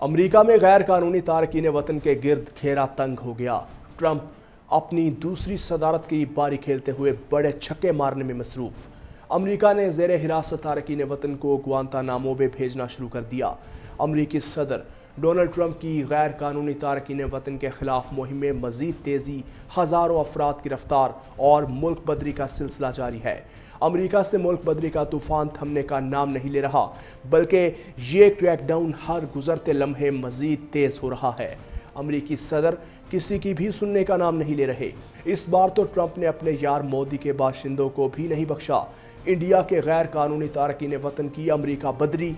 امریکہ میں غیر قانونی تارکین وطن کے گرد گھیرا تنگ ہو گیا۔ ٹرمپ اپنی دوسری صدارت کی باری کھیلتے ہوئے بڑے چھکے مارنے میں مصروف۔ امریکہ نے زیر حراست تارکین وطن کو گوانتانامو بے بھیجنا شروع کر دیا۔ امریکی صدر ڈونلڈ ٹرمپ کی غیر قانونی تارکین وطن کے خلاف مہم میں مزید تیزی، ہزاروں افراد گرفتار اور ملک بدری کا سلسلہ جاری ہے۔ امریکہ سے ملک بدری کا طوفان تھمنے کا نام نہیں لے رہا، بلکہ یہ کریک ڈاؤن ہر گزرتے لمحے مزید تیز ہو رہا ہے۔ امریکی صدر کسی کی بھی سننے کا نام نہیں لے رہے۔ اس بار تو ٹرمپ نے اپنے یار مودی کے باشندوں کو بھی نہیں بخشا۔ انڈیا کے غیر قانونی تارکین وطن کی امریکہ بدری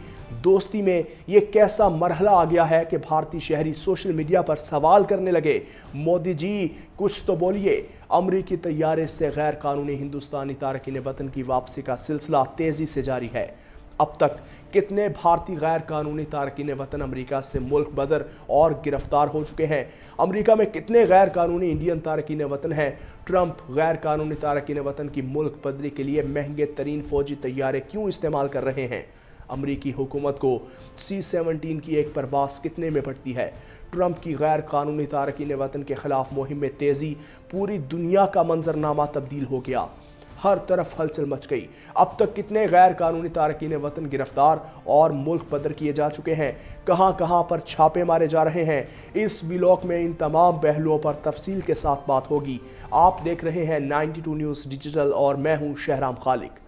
دوستی میں یہ کیسا مرحلہ آ گیا ہے کہ بھارتی شہری سوشل میڈیا پر سوال کرنے لگے، مودی جی کچھ تو بولیے۔ امریکی طیارے سے غیر قانونی ہندوستانی تارکین وطن کی واپسی کا سلسلہ تیزی سے جاری ہے۔ اب تک کتنے بھارتی غیر قانونی تارکین وطن امریکہ سے ملک بدر اور گرفتار ہو چکے ہیں؟ امریکہ میں کتنے غیر قانونی انڈین تارکین وطن ہیں؟ ٹرمپ غیر قانونی تارکین وطن کی ملک بدری کے لیے مہنگے ترین فوجی طیارے کیوں استعمال کر رہے ہیں؟ امریکی حکومت کو C-17 کی ایک پرواز کتنے میں پڑتی ہے؟ ٹرمپ کی غیر قانونی تارکین وطن کے خلاف مہم میں تیزی، پوری دنیا کا منظرنامہ تبدیل ہو گیا۔ ہر طرف ہلچل مچ گئی۔ اب تک کتنے غیر قانونی تارکین وطن گرفتار اور ملک بدر کیے جا چکے ہیں؟ کہاں کہاں پر چھاپے مارے جا رہے ہیں؟ اس ویلاگ میں ان تمام پہلوؤں پر تفصیل کے ساتھ بات ہوگی۔ آپ دیکھ رہے ہیں 92 نیوز ڈیجیٹل اور میں ہوں شہرام خالق۔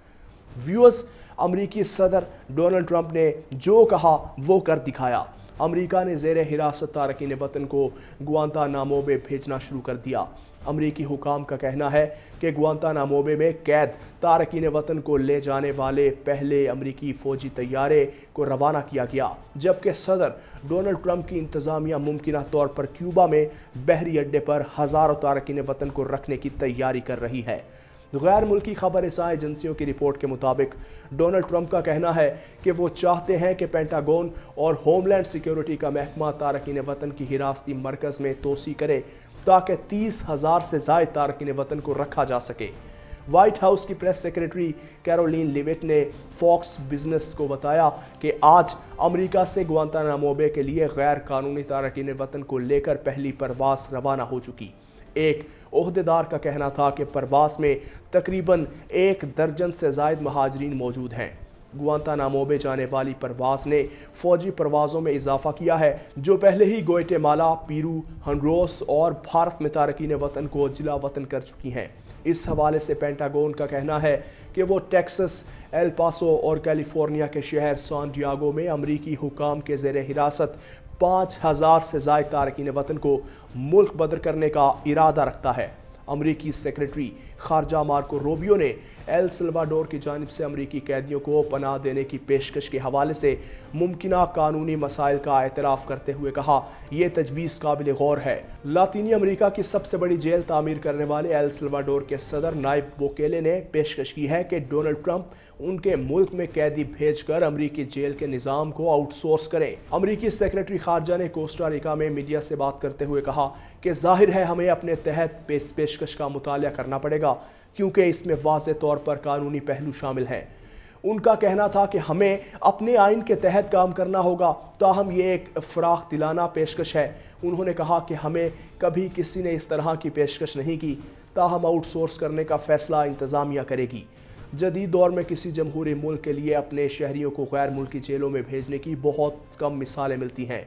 ویورز، امریکی صدر ڈونلڈ ٹرمپ نے جو کہا وہ کر دکھایا۔ امریکہ نے زیر حراست تارکین وطن کو گوانتانامو بے بھیجنا شروع کر دیا۔ امریکی حکام کا کہنا ہے کہ گوانتانامو بے میں قید تارکین وطن کو لے جانے والے پہلے امریکی فوجی طیارے کو روانہ کیا گیا، جبکہ صدر ڈونلڈ ٹرمپ کی انتظامیہ ممکنہ طور پر کیوبا میں بحری اڈے پر ہزاروں تارکین وطن کو رکھنے کی تیاری کر رہی ہے۔ غیر ملکی خبر رساں ایجنسیوں کی رپورٹ کے مطابق ڈونلڈ ٹرمپ کا کہنا ہے کہ وہ چاہتے ہیں کہ پینٹاگون اور ہوم لینڈ سیکیورٹی کا محکمہ تارکین وطن کی حراستی مرکز میں توسیع کرے تاکہ 30,000 سے زائد تارکین وطن کو رکھا جا سکے۔ وائٹ ہاؤس کی پریس سیکریٹری کیرولین لیوٹ نے فاکس بزنس کو بتایا کہ آج امریکہ سے گوانتانامو بے کے لیے غیر قانونی تارکین وطن کو لے کر پہلی پرواز روانہ ہو چکی۔ ایک عہدیدار کا کہنا تھا کہ پرواز میں تقریباً 1 درجن سے زائد مہاجرین موجود ہیں۔ گوانتانامو بے جانے والی پرواز نے فوجی پروازوں میں اضافہ کیا ہے، جو پہلے ہی گوئٹے مالا، پیرو، ہنڈورس اور بھارت میں تارکین وطن کو جلا وطن کر چکی ہیں۔ اس حوالے سے پینٹاگون کا کہنا ہے کہ وہ ٹیکساس، ایل پاسو اور کیلیفورنیا کے شہر سان ڈیاگو میں امریکی حکام کے زیر حراست 5,000 سے زائد تارکین وطن کو ملک بدر کرنے کا ارادہ رکھتا ہے۔ امریکی سیکریٹری خارجہ مارکو روبیو نے ایل سلواڈور کی جانب سے امریکی قیدیوں کو پناہ دینے کی پیشکش کے حوالے سے ممکنہ قانونی مسائل کا اعتراف کرتے ہوئے کہا، یہ تجویز قابل غور ہے۔ لاطینی امریکہ کی سب سے بڑی جیل تعمیر کرنے والے ایل سلواڈور کے صدر نائب بوکیلے نے پیشکش کی ہے کہ ڈونلڈ ٹرمپ ان کے ملک میں قیدی بھیج کر امریکی جیل کے نظام کو آؤٹ سورس کریں۔ امریکی سیکریٹری خارجہ نے کوسٹا ریکا میں میڈیا سے بات کرتے ہوئے کہا کہ ظاہر ہے ہمیں اپنے تحت پیشکش کا مطالعہ کرنا پڑے گا، کیونکہ اس میں واضح طور پر قانونی پہلو شامل ہیں۔ ان کا کہنا تھا کہ ہمیں اپنے آئین کے تحت کام کرنا ہوگا، تاہم یہ ایک فراخ دلانہ پیشکش ہے۔ انہوں نے کہا کہ ہمیں کبھی کسی نے اس طرح کی پیشکش نہیں کی، تاہم آؤٹ سورس کرنے کا فیصلہ انتظامیہ کرے گی۔ جدید دور میں کسی جمہوری ملک کے لیے اپنے شہریوں کو غیر ملکی جیلوں میں بھیجنے کی بہت کم مثالیں ملتی ہیں۔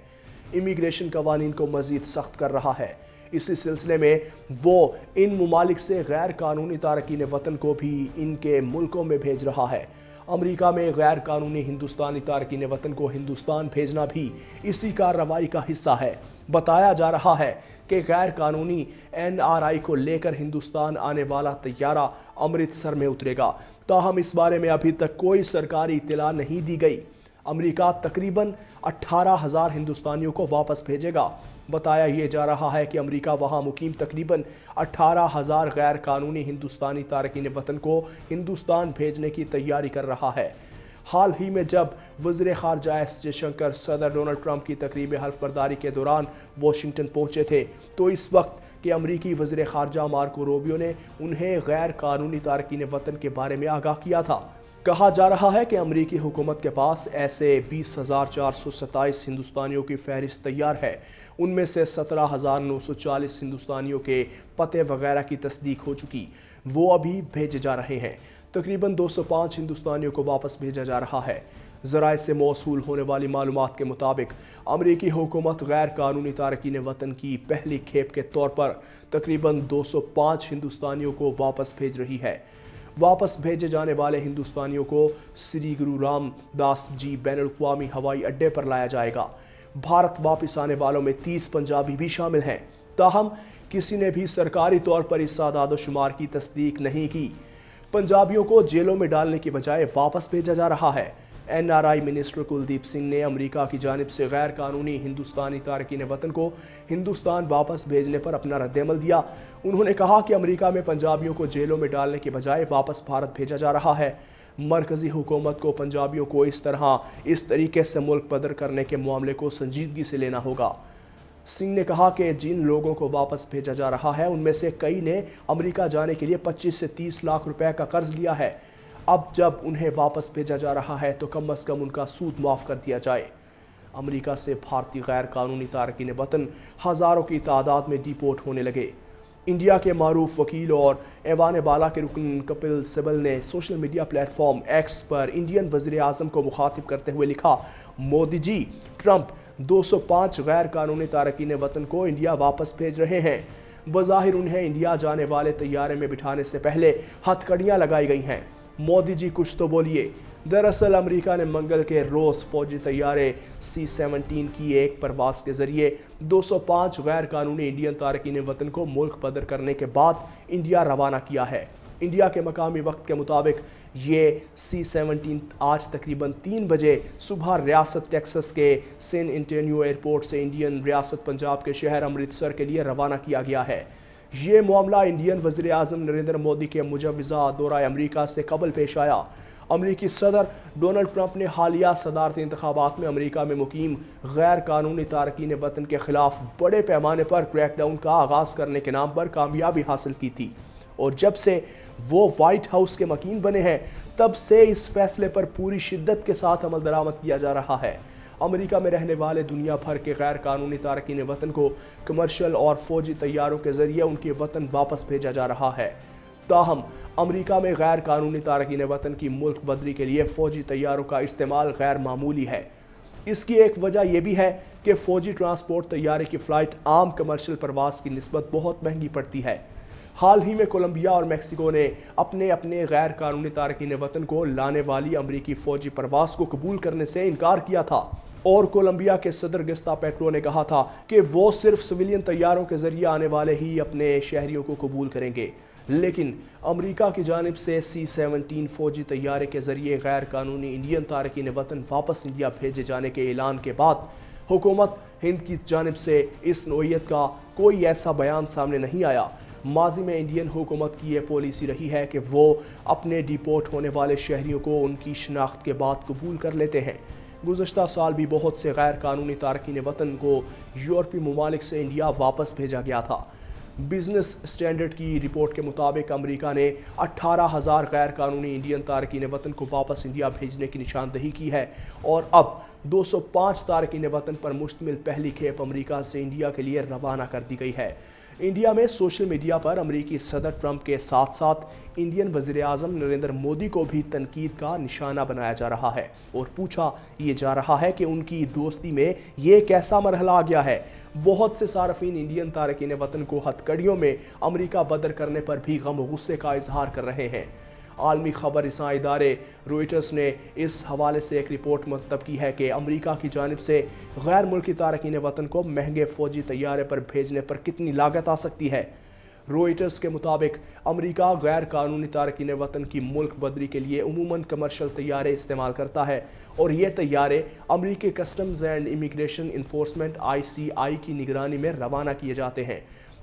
امیگریشن قوانین کو مزید سخت کر رہا ہے۔ اسی سلسلے میں وہ ان ممالک سے غیر قانونی تارکین وطن کو بھی ان کے ملکوں میں بھیج رہا ہے۔ امریکہ میں غیر قانونی ہندوستانی تارکین وطن کو ہندوستان بھیجنا بھی اسی کارروائی کا حصہ ہے۔ بتایا جا رہا ہے کہ غیر قانونی NRI کو لے کر ہندوستان آنے والا طیارہ امرتسر میں اترے گا، تاہم اس بارے میں ابھی تک کوئی سرکاری اطلاع نہیں دی گئی۔ امریکہ تقریباً 18,000 ہندوستانیوں کو واپس بھیجے گا۔ بتایا یہ جا رہا ہے کہ امریکہ وہاں مقیم تقریباً 18,000 غیر قانونی ہندوستانی تارکین وطن کو ہندوستان بھیجنے کی تیاری کر رہا ہے۔ حال ہی میں جب وزیر خارجہ ایس جے شنکر صدر ڈونلڈ ٹرمپ کی تقریب حلف برداری کے دوران واشنگٹن پہنچے تھے، تو اس وقت کہ امریکی وزیر خارجہ مارکو روبیو نے انہیں غیر قانونی تارکین وطن کے بارے میں آگاہ کیا تھا۔ کہا جا رہا ہے کہ امریکی حکومت کے پاس ایسے 20,427 ہندوستانیوں کی فہرست تیار ہے۔ ان میں سے 17,940 ہندوستانیوں کے پتے وغیرہ کی تصدیق ہو چکی، وہ ابھی بھیجے جا رہے ہیں۔ تقریباً 205 ہندوستانیوں کو واپس بھیجا جا رہا ہے۔ ذرائع سے موصول ہونے والی معلومات کے مطابق امریکی حکومت غیر قانونی تارکین وطن کی پہلی کھیپ کے طور پر تقریباً 205 ہندوستانیوں کو واپس بھیج رہی ہے۔ واپس بھیجے جانے والے ہندوستانیوں کو سری گرو رام داس جی بین الاقوامی ہوائی اڈے پر لایا جائے گا۔ بھارت واپس آنے والوں میں 30 پنجابی بھی شامل ہیں، تاہم کسی نے بھی سرکاری طور پر اس اعداد و شمار کی تصدیق نہیں کی۔ پنجابیوں کو جیلوں میں ڈالنے کی بجائے واپس بھیجا جا رہا ہے۔ N R I minister Kuldeep Singh نے امریکہ کی جانب سے غیر قانونی ہندوستانی تارکین وطن کو ہندوستان واپس بھیجنے پر اپنا رد عمل دیا۔ انہوں نے کہا کہ امریکہ میں پنجابیوں کو جیلوں میں ڈالنے کے بجائے واپس بھارت بھیجا جا رہا ہے۔ مرکزی حکومت کو پنجابیوں کو اس طریقے سے ملک بدر کرنے کے معاملے کو سنجیدگی سے لینا ہوگا۔ سنگھ نے کہا کہ جن لوگوں کو واپس بھیجا جا رہا ہے ان میں سے کئی نے امریکہ جانے کے لیے 25 سے 30 لاکھ روپے کا قرض لیا ہے۔ اب جب انہیں واپس بھیجا جا رہا ہے تو کم از کم ان کا سود معاف کر دیا جائے۔ امریکہ سے بھارتی غیر قانونی تارکین وطن ہزاروں کی تعداد میں ڈیپورٹ ہونے لگے۔ انڈیا کے معروف وکیل اور ایوان بالا کے رکن کپل سبل نے social media plate form x پر انڈین وزیر اعظم کو مخاطب کرتے ہوئے لکھا، مودی جی، ٹرمپ 205 غیر قانونی تارکین وطن کو انڈیا واپس بھیج رہے ہیں۔ بظاہر انہیں انڈیا جانے والے طیارے میں بٹھانے سے پہلے ہتھ کڑیاں لگائی گئی ہیں۔ مودی جی کچھ تو بولیے۔ دراصل امریکہ نے منگل کے روز فوجی طیارے C-17 کی ایک پرواز کے ذریعے 205 غیر قانونی انڈین تارکین وطن کو ملک بدر کرنے کے بعد انڈیا روانہ کیا ہے۔ انڈیا کے مقامی وقت کے مطابق یہ C-17 آج تقریباً 3 بجے صبح ریاست ٹیکساس کے سین انٹینیو ایئرپورٹ سے انڈین ریاست پنجاب کے شہر امرتسر کے لیے روانہ کیا گیا ہے۔ یہ معاملہ انڈین وزیر اعظم نریندر مودی کے مجوزہ دورہ امریکہ سے قبل پیش آیا۔ امریکی صدر ڈونلڈ ٹرمپ نے حالیہ صدارتی انتخابات میں امریکہ میں مقیم غیر قانونی تارکین وطن کے خلاف بڑے پیمانے پر کریک ڈاؤن کا آغاز کرنے کے نام پر کامیابی حاصل کی تھی، اور جب سے وہ وائٹ ہاؤس کے مکین بنے ہیں تب سے اس فیصلے پر پوری شدت کے ساتھ عمل درآمد کیا جا رہا ہے۔ امریکہ میں رہنے والے دنیا بھر کے غیر قانونی تارکین وطن کو کمرشل اور فوجی طیاروں کے ذریعے ان کے وطن واپس بھیجا جا رہا ہے۔ تاہم امریکہ میں غیر قانونی تارکین وطن کی ملک بدری کے لیے فوجی طیاروں کا استعمال غیر معمولی ہے۔ اس کی ایک وجہ یہ بھی ہے کہ فوجی ٹرانسپورٹ طیارے کی فلائٹ عام کمرشل پرواز کی نسبت بہت مہنگی پڑتی ہے۔ حال ہی میں کولمبیا اور میکسیکو نے اپنے غیر قانونی تارکین وطن کو لانے والی امریکی فوجی پرواز کو قبول کرنے سے انکار کیا تھا، اور کولمبیا کے صدر گستا پیٹرو نے کہا تھا کہ وہ صرف سویلین طیاروں کے ذریعے آنے والے ہی اپنے شہریوں کو قبول کریں گے۔ لیکن امریکہ کی جانب سے C-17 فوجی طیارے کے ذریعے غیر قانونی انڈین تارکین وطن واپس انڈیا بھیجے جانے کے اعلان کے بعد حکومت ہند کی جانب سے اس نوعیت کا کوئی ایسا بیان سامنے نہیں آیا۔ ماضی میں انڈین حکومت کی یہ پالیسی رہی ہے کہ وہ اپنے ڈیپورٹ ہونے والے شہریوں کو ان کی شناخت کے بعد قبول کر لیتے ہیں۔ گزشتہ سال بھی بہت سے غیر قانونی تارکین وطن کو یورپی ممالک سے انڈیا واپس بھیجا گیا تھا۔ بزنس اسٹینڈرڈ کی رپورٹ کے مطابق امریکہ نے 18,000 غیر قانونی انڈین تارکین وطن کو واپس انڈیا بھیجنے کی نشاندہی کی ہے، اور اب 205 تارکین وطن پر مشتمل پہلی کھیپ امریکہ سے انڈیا کے لیے روانہ کر دی گئی ہے۔ انڈیا میں سوشل میڈیا پر امریکی صدر ٹرمپ کے ساتھ ساتھ انڈین وزیر اعظم نریندر مودی کو بھی تنقید کا نشانہ بنایا جا رہا ہے، اور پوچھا یہ جا رہا ہے کہ ان کی دوستی میں یہ کیسا مرحلہ آ گیا ہے۔ بہت سے صارفین انڈین تارکین وطن کو ہتھ کڑیوں میں امریکہ بدر کرنے پر بھی غم و غصے کا اظہار کر رہے ہیں۔ عالمی خبر رساں ادارے روئٹرز نے اس حوالے سے ایک رپورٹ مرتب کی ہے کہ امریکہ کی جانب سے غیر ملکی تارکین وطن کو مہنگے فوجی طیارے پر بھیجنے پر کتنی لاگت آ سکتی ہے۔ روئٹرز کے مطابق امریکہ غیر قانونی تارکین وطن کی ملک بدری کے لیے عموماً کمرشل طیارے استعمال کرتا ہے، اور یہ طیارے امریکی customs and immigration enforcement ICI کی نگرانی میں روانہ کیے جاتے ہیں۔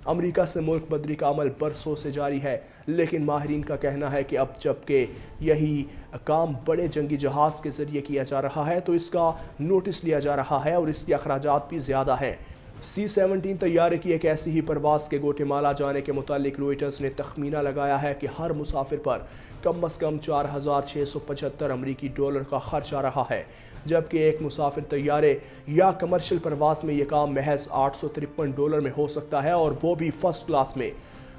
امریکہ سے ملک بدری کا عمل برسوں سے جاری ہے، لیکن ماہرین کا کہنا ہے کہ اب جب کہ یہی کام بڑے جنگی جہاز کے ذریعے کیا جا رہا ہے تو اس کا نوٹس لیا جا رہا ہے اور اس کے اخراجات بھی زیادہ ہیں۔ C-17 طیارے کی ایک ایسی ہی پرواز کے گوٹے-مالا جانے کے متعلق روئٹرز نے تخمینہ لگایا ہے کہ ہر مسافر پر کم از کم $4,675 امریکی کا خرچ آ رہا ہے، جبکہ ایک مسافر طیارے یا کمرشل پرواز میں یہ کام محض $853 میں ہو سکتا ہے، اور وہ بھی فرسٹ کلاس میں۔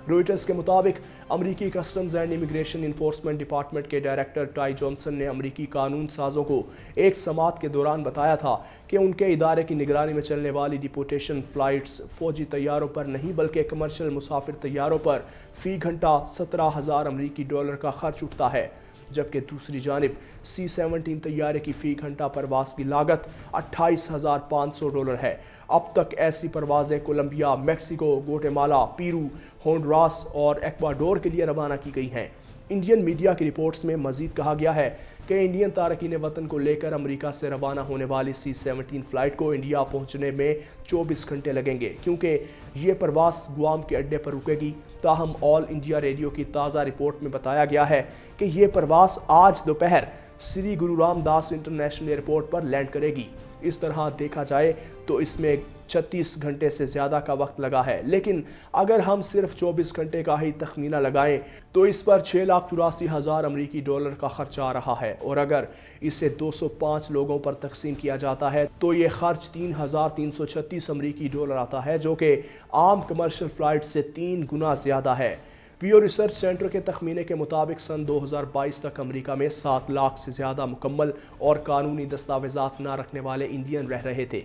روئٹرز کے مطابق امریکی customs and immigration enforcement department کے ڈائریکٹر ٹائی جانسن نے امریکی قانون سازوں کو ایک سماعت کے دوران بتایا تھا کہ ان کے ادارے کی نگرانی میں چلنے والی ڈیپورٹیشن فلائٹس فوجی طیاروں پر نہیں بلکہ کمرشل مسافر طیاروں پر فی گھنٹہ $17,000 امریکی کا خرچ اٹھتا ہے، جبکہ دوسری جانب C-17 طیارے کی فی گھنٹہ پرواز کی لاگت $28,500 ہے۔ اب تک ایسی پروازیں کولمبیا، میکسیکو، گوٹے-مالا، پیرو، ہونڈوراس اور ایکواڈور کے لیے روانہ کی گئی ہیں۔ انڈین میڈیا کی رپورٹس میں مزید کہا گیا ہے کہ انڈین تارکین وطن کو لے کر امریکہ سے روانہ ہونے والی C-17 فلائٹ کو انڈیا پہنچنے میں 24 گھنٹے لگیں گے، کیونکہ یہ پرواز گوام کے اڈے پر رکے گی۔ تاہم آل انڈیا ریڈیو کی تازہ رپورٹ میں بتایا گیا ہے کہ یہ پرواز آج دوپہر سری گرو رام داس انٹرنیشنل ایئرپورٹ پر لینڈ کرے گی۔ اس طرح دیکھا جائے تو اس میں 36 گھنٹے سے زیادہ کا وقت لگا ہے، لیکن اگر ہم صرف 24 گھنٹے کا ہی تخمینہ لگائیں تو اس پر $6,84,000 امریکی کا خرچ آ رہا ہے، اور اگر اسے 205 لوگوں پر تقسیم کیا جاتا ہے تو یہ خرچ $3,336 امریکی آتا ہے، جو کہ عام کمرشل فلائٹ سے 3 گنا زیادہ ہے۔ پیو ریسرچ سینٹر کے تخمینے کے مطابق سن 2022 تک امریکہ میں 7 لاکھ سے زیادہ مکمل اور قانونی دستاویزات نہ رکھنے والے انڈین رہ رہے تھے۔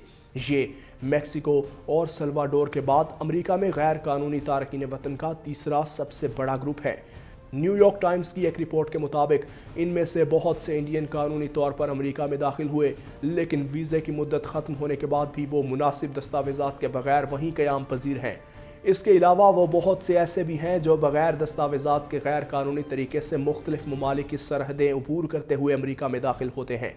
یہ میکسیکو اور سلواڈور کے بعد امریکہ میں غیر قانونی تارکین وطن کا تیسرا سب سے بڑا گروپ ہے۔ نیو یارک ٹائمز کی ایک رپورٹ کے مطابق ان میں سے بہت سے انڈین قانونی طور پر امریکہ میں داخل ہوئے، لیکن ویزے کی مدت ختم ہونے کے بعد بھی وہ مناسب دستاویزات کے بغیر وہیں قیام پذیر ہیں۔ اس کے علاوہ وہ بہت سے ایسے بھی ہیں جو بغیر دستاویزات کے غیر قانونی طریقے سے مختلف ممالک کی سرحدیں عبور کرتے ہوئے امریکہ میں داخل ہوتے ہیں۔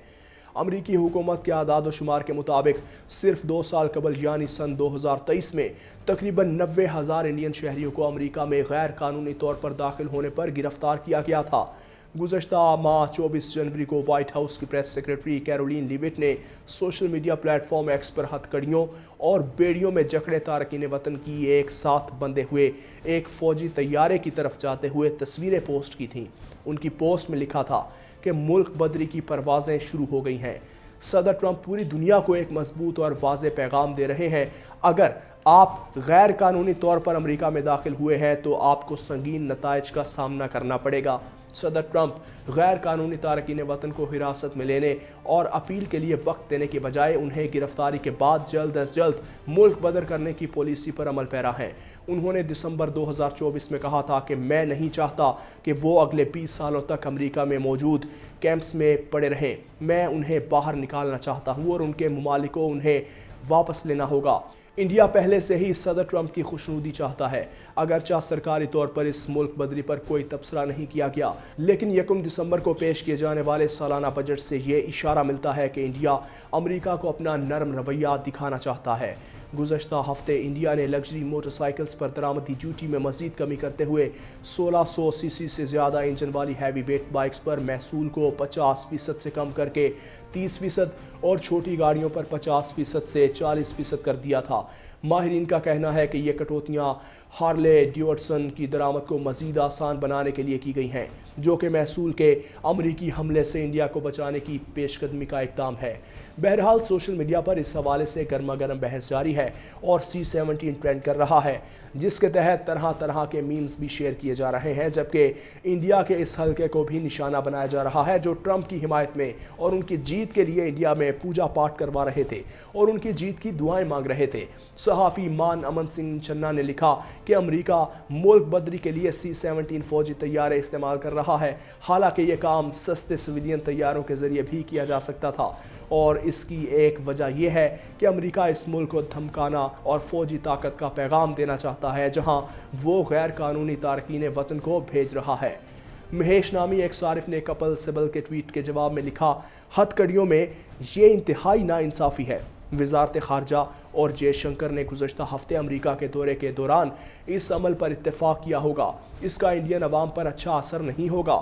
امریکی حکومت کے اعداد و شمار کے مطابق صرف 2 سال قبل یعنی سن 2023 میں تقریباً 90,000 انڈین شہریوں کو امریکہ میں غیر قانونی طور پر داخل ہونے پر گرفتار کیا گیا تھا۔ گزشتہ ماہ 24 جنوری کو وائٹ ہاؤس کی پریس سیکرٹری کیرولین لیوٹ نے social media plate form x پر ہتھکڑیوں اور بیڑیوں میں جکڑے تارکین وطن کی ایک ساتھ بندھے ہوئے ایک فوجی طیارے کی طرف جاتے ہوئے تصویریں پوسٹ کی تھیں۔ ان کی پوسٹ میں لکھا تھا کہ ملک بدری کی پروازیں شروع ہو گئی ہیں۔ صدر ٹرمپ پوری دنیا کو ایک مضبوط اور واضح پیغام دے رہے ہیں: اگر آپ غیر قانونی طور پر امریکہ میں داخل ہوئے ہیں تو آپ کو سنگین نتائج کا سامنا کرنا پڑے گا۔ صدر ٹرمپ غیر قانونی تارکین وطن کو حراست میں لینے اور اپیل کے لیے وقت دینے کے بجائے انہیں گرفتاری کے بعد جلد از جلد ملک بدر کرنے کی پالیسی پر عمل پیرا ہیں۔ انہوں نے دسمبر 2024 میں کہا تھا کہ میں نہیں چاہتا کہ وہ اگلے 20 سالوں تک امریکہ میں موجود کیمپس میں پڑے رہیں۔ میں انہیں باہر نکالنا چاہتا ہوں اور ان کے ممالک کو انہیں واپس لینا ہوگا۔ انڈیا پہلے سے ہی صدر ٹرمپ کی خوشنودی چاہتا ہے، اگرچہ سرکاری طور پر اس ملک بدری پر کوئی تبصرہ نہیں کیا گیا، لیکن 1 دسمبر کو پیش کیے جانے والے سالانہ بجٹ سے یہ اشارہ ملتا ہے کہ انڈیا امریکہ کو اپنا نرم رویہ دکھانا چاہتا ہے۔ گزشتہ ہفتے انڈیا نے لگژری موٹر سائیکلز پر درآمدی ڈیوٹی میں مزید کمی کرتے ہوئے 1600 سی سی سے زیادہ انجن والی ہیوی ویٹ بائکس پر محصول کو 50% سے کم کر کے 30% اور چھوٹی گاڑیوں پر 50% سے 40% کر دیا تھا۔ ماہرین کا کہنا ہے کہ یہ کٹوتیاں ہارلے ڈیوڈسن کی درآمد کو مزید آسان بنانے کے لیے کی گئی ہیں، جو کہ محصول کے امریکی حملے سے انڈیا کو بچانے کی پیش قدمی کا اقدام ہے۔ بہرحال سوشل میڈیا پر اس حوالے سے گرما گرم بحث جاری ہے اور C-17 ٹرینڈ کر رہا ہے، جس کے تحت طرح طرح کے میمز بھی شیئر کیے جا رہے ہیں، جبکہ انڈیا کے اس حلقے کو بھی نشانہ بنایا جا رہا ہے جو ٹرمپ کی حمایت میں اور ان کی جیت کے لیے انڈیا میں پوجا پاٹ کروا رہے تھے اور ان کی جیت کی دعائیں مانگ رہے تھے۔ صحافی مان امن سنگھ چنّا نے لکھا کہ امریکہ ملک بدری کے لیے C-17 فوجی طیارے استعمال کر رہا ہے، حالانکہ یہ کام سستے سویلین طیاروں کے ذریعے بھی کیا جا سکتا تھا، اور اس کی ایک وجہ یہ ہے کہ امریکہ اس ملک کو دھمکانا اور فوجی طاقت کا پیغام دینا چاہتا ہے جہاں وہ غیر قانونی تارکین وطن کو بھیج رہا ہے۔ مہیش نامی ایک صارف نے کپل سبل کے ٹویٹ کے جواب میں لکھا: ہتھ کڑیوں میں یہ انتہائی ناانصافی ہے۔ وزارت خارجہ اور جے شنکر نے گزشتہ ہفتے امریکہ کے دورے کے دوران اس عمل پر اتفاق کیا ہوگا۔ اس کا انڈین عوام پر اچھا اثر نہیں ہوگا۔